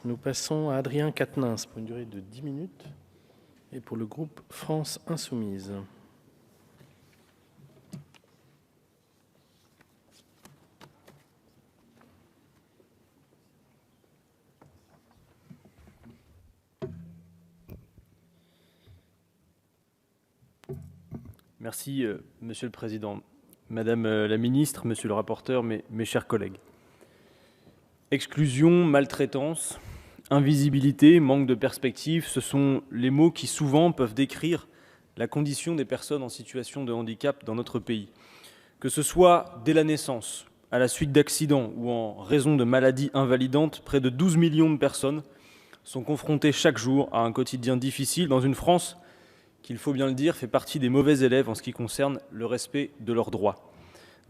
Nous passons à Adrien Quatennens pour une durée de 10 minutes et pour le groupe France Insoumise. Merci, Monsieur le Président. Madame la Ministre, Monsieur le rapporteur, mes chers collègues. Exclusion, maltraitance, invisibilité, manque de perspective, ce sont les mots qui souvent peuvent décrire la condition des personnes en situation de handicap dans notre pays. Que ce soit dès la naissance, à la suite d'accidents ou en raison de maladies invalidantes, près de 12 millions de personnes sont confrontées chaque jour à un quotidien difficile dans une France qu'il faut bien le dire, fait partie des mauvais élèves en ce qui concerne le respect de leurs droits.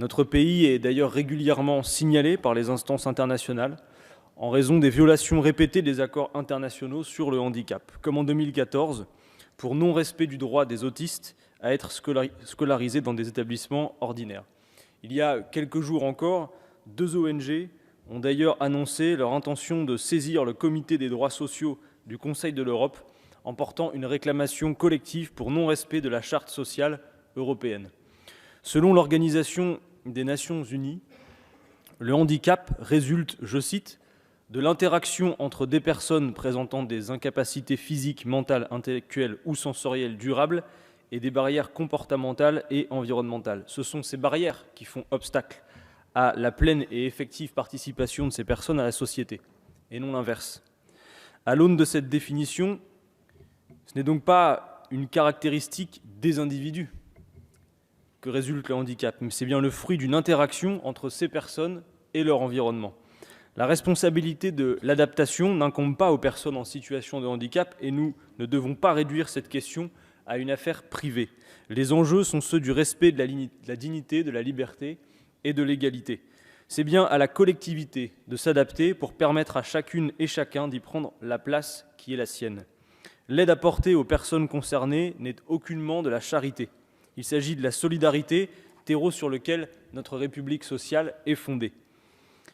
Notre pays est d'ailleurs régulièrement signalé par les instances internationales en raison des violations répétées des accords internationaux sur le handicap, comme en 2014, pour non-respect du droit des autistes à être scolarisés dans des établissements ordinaires. Il y a quelques jours encore, 2 ONG ont d'ailleurs annoncé leur intention de saisir le Comité des droits sociaux du Conseil de l'Europe en portant une réclamation collective pour non-respect de la Charte sociale européenne. Selon l'Organisation des Nations Unies, le handicap résulte, je cite, de l'interaction entre des personnes présentant des incapacités physiques, mentales, intellectuelles ou sensorielles durables et des barrières comportementales et environnementales. Ce sont ces barrières qui font obstacle à la pleine et effective participation de ces personnes à la société, et non l'inverse. À l'aune de cette définition, ce n'est donc pas une caractéristique des individus que résulte le handicap, mais c'est bien le fruit d'une interaction entre ces personnes et leur environnement. La responsabilité de l'adaptation n'incombe pas aux personnes en situation de handicap et nous ne devons pas réduire cette question à une affaire privée. Les enjeux sont ceux du respect de la dignité, de la liberté et de l'égalité. C'est bien à la collectivité de s'adapter pour permettre à chacune et chacun d'y prendre la place qui est la sienne. L'aide apportée aux personnes concernées n'est aucunement de la charité. Il s'agit de la solidarité, terreau sur lequel notre République sociale est fondée.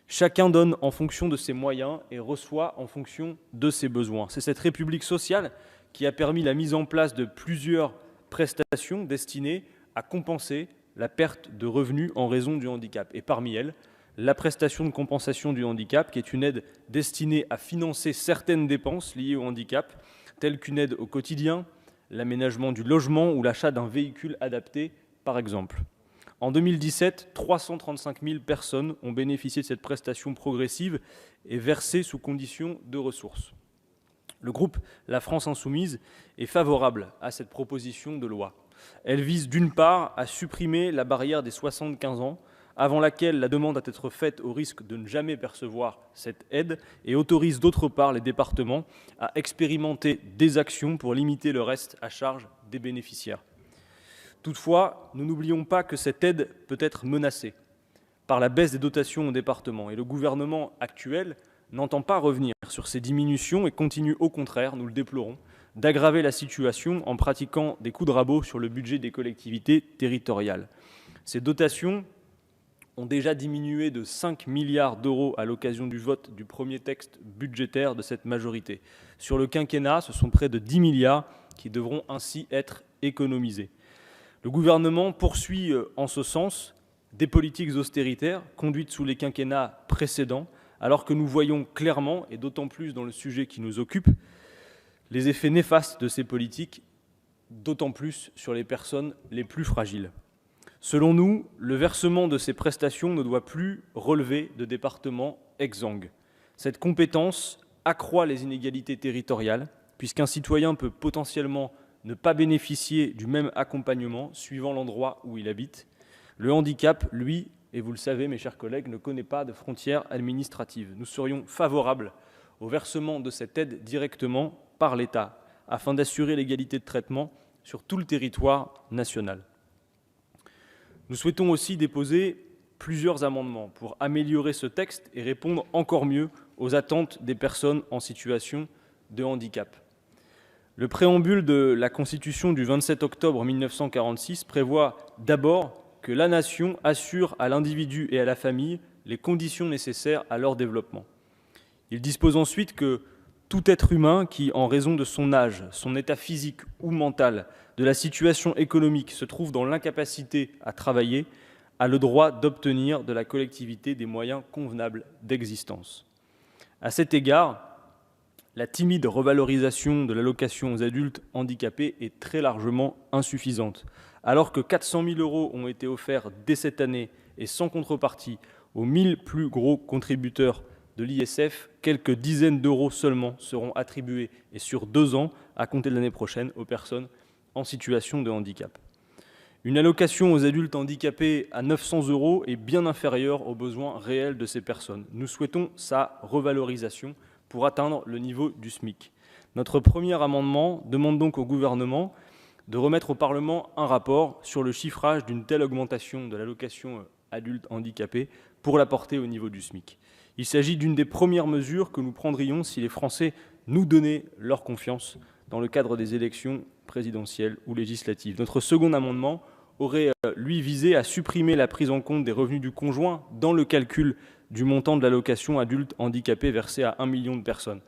Chacun donne en fonction de ses moyens et reçoit en fonction de ses besoins. C'est cette République sociale qui a permis la mise en place de plusieurs prestations destinées à compenser la perte de revenus en raison du handicap. Et parmi elles, la prestation de compensation du handicap, qui est une aide destinée à financer certaines dépenses liées au handicap, telles qu'une aide au quotidien, l'aménagement du logement ou l'achat d'un véhicule adapté, par exemple. En 2017, 335 000 personnes ont bénéficié de cette prestation progressive et versée sous condition de ressources. Le groupe La France Insoumise est favorable à cette proposition de loi. Elle vise d'une part à supprimer la barrière des 75 ans, avant laquelle la demande doit être faite au risque de ne jamais percevoir cette aide, et autorise d'autre part les départements à expérimenter des actions pour limiter le reste à charge des bénéficiaires. Toutefois, nous n'oublions pas que cette aide peut être menacée par la baisse des dotations aux départements, et le gouvernement actuel n'entend pas revenir sur ces diminutions et continue au contraire, nous le déplorons, d'aggraver la situation en pratiquant des coups de rabot sur le budget des collectivités territoriales. Ces dotations ont déjà diminué de 5 milliards d'euros à l'occasion du vote du premier texte budgétaire de cette majorité. Sur le quinquennat, ce sont près de 10 milliards qui devront ainsi être économisés. Le gouvernement poursuit en ce sens des politiques austéritaires conduites sous les quinquennats précédents, alors que nous voyons clairement, et d'autant plus dans le sujet qui nous occupe, les effets néfastes de ces politiques, d'autant plus sur les personnes les plus fragiles. Selon nous, le versement de ces prestations ne doit plus relever de départements exsangues. Cette compétence accroît les inégalités territoriales, puisqu'un citoyen peut potentiellement ne pas bénéficier du même accompagnement suivant l'endroit où il habite. Le handicap, lui, et vous le savez mes chers collègues, ne connaît pas de frontières administratives. Nous serions favorables au versement de cette aide directement par l'État, afin d'assurer l'égalité de traitement sur tout le territoire national. Nous souhaitons aussi déposer plusieurs amendements pour améliorer ce texte et répondre encore mieux aux attentes des personnes en situation de handicap. Le préambule de la Constitution du 27 octobre 1946 prévoit d'abord que la nation assure à l'individu et à la famille les conditions nécessaires à leur développement. Il dispose ensuite que tout être humain qui, en raison de son âge, son état physique ou mental, de la situation économique, se trouve dans l'incapacité à travailler, a le droit d'obtenir de la collectivité des moyens convenables d'existence. À cet égard, la timide revalorisation de l'allocation aux adultes handicapés est très largement insuffisante. Alors que 400 000 € ont été offerts dès cette année et sans contrepartie aux 1000 plus gros contributeurs de l'ISF, quelques dizaines d'euros seulement seront attribués, et sur 2 ans, à compter de l'année prochaine, aux personnes en situation de handicap. Une allocation aux adultes handicapés à 900 € est bien inférieure aux besoins réels de ces personnes. Nous souhaitons sa revalorisation pour atteindre le niveau du SMIC. Notre premier amendement demande donc au gouvernement de remettre au Parlement un rapport sur le chiffrage d'une telle augmentation de l'allocation adultes handicapés pour la porter au niveau du SMIC. Il s'agit d'une des premières mesures que nous prendrions si les Français nous donnaient leur confiance dans le cadre des élections présidentielles ou législatives. Notre second amendement aurait, lui, visé à supprimer la prise en compte des revenus du conjoint dans le calcul du montant de l'allocation adulte handicapé versée à 1 million de personnes.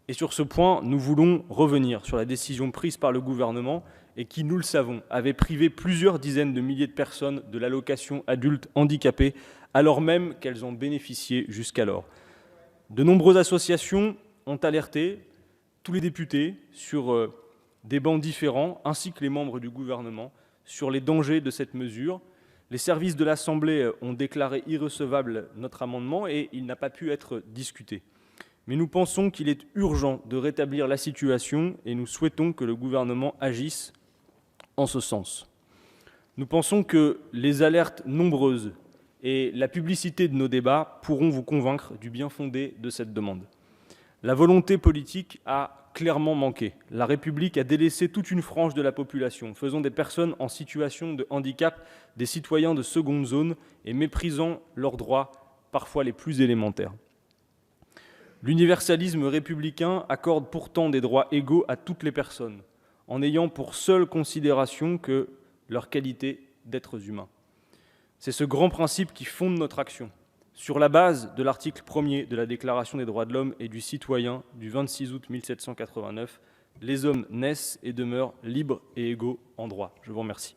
Et sur ce point, nous voulons revenir sur la décision prise par le gouvernement et qui, nous le savons, avait privé plusieurs dizaines de milliers de personnes de l'allocation adulte handicapé, alors même qu'elles en bénéficiaient jusqu'alors. De nombreuses associations ont alerté tous les députés sur des bancs différents, ainsi que les membres du gouvernement, sur les dangers de cette mesure. Les services de l'Assemblée ont déclaré irrecevable notre amendement et il n'a pas pu être discuté. Mais nous pensons qu'il est urgent de rétablir la situation et nous souhaitons que le gouvernement agisse en ce sens. Nous pensons que les alertes nombreuses et la publicité de nos débats pourront vous convaincre du bien fondé de cette demande. La volonté politique a clairement manqué. La République a délaissé toute une frange de la population, faisant des personnes en situation de handicap des citoyens de seconde zone et méprisant leurs droits, parfois les plus élémentaires. L'universalisme républicain accorde pourtant des droits égaux à toutes les personnes, en ayant pour seule considération que leur qualité d'êtres humains. C'est ce grand principe qui fonde notre action, sur la base de l'article 1er de la Déclaration des droits de l'homme et du citoyen du 26 août 1789. Les hommes naissent et demeurent libres et égaux en droit. Je vous remercie.